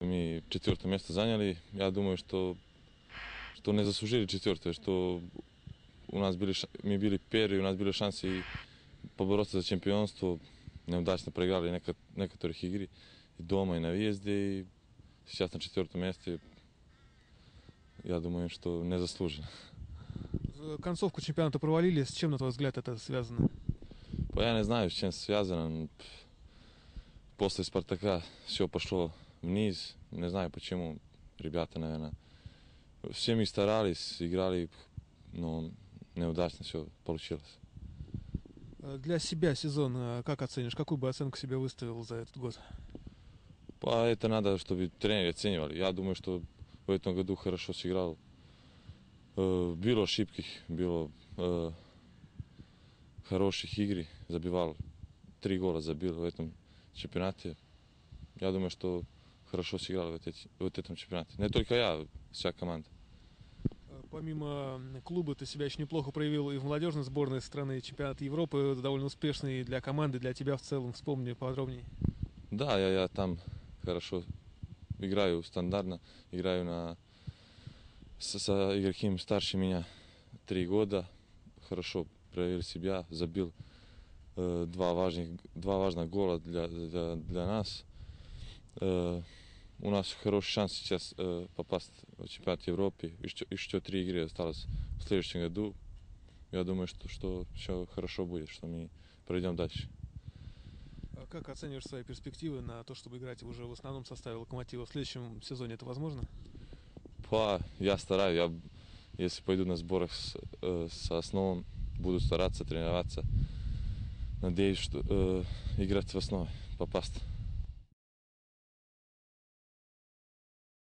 Мы 4-е место заняли. Я думаю, что не заслужили 4-е, что мы были первые, у нас были шансы побороться за чемпионство. Неудачно проиграли некоторых игр и дома, и на въезде. И сейчас на 4-м месте. Я думаю, что не заслуженно. Концовку чемпионата провалили. С чем, на твой взгляд, это связано? Я не знаю, с чем связано. После «Спартака» все пошло вниз. Не знаю почему. Ребята, наверное. Все мы старались, играли, но неудачно все получилось. Для себя сезон как оценишь? Какую бы оценку себе выставил за этот год? Это надо, чтобы тренеры оценивали. Я думаю, что в этом году хорошо сыграл. Было ошибки, было хороших игр. Забивал 3 гола, забил в этом чемпионате. Я думаю, что хорошо сыграл в этом чемпионате. Не только я, вся команда. Помимо клуба ты себя еще неплохо проявил и в молодежной сборной страны. Чемпионат Европы довольно успешный для команды, для тебя в целом. Вспомни подробнее. Да, я там хорошо играю стандартно. Играю с игроком старше меня 3 года. Хорошо проявил себя, забил 2 важных гола для нас. У нас хороший шанс сейчас попасть в чемпионат Европы. Еще 3 игры осталось в следующем году. Я думаю, что все хорошо будет, что мы пройдем дальше. А как оцениваешь свои перспективы на то, чтобы играть уже в основном составе «Локомотива» в следующем сезоне? Это возможно? Я стараюсь. Если пойду на сборах с основом, буду стараться тренироваться. Надеюсь, что играть в основе, попасть.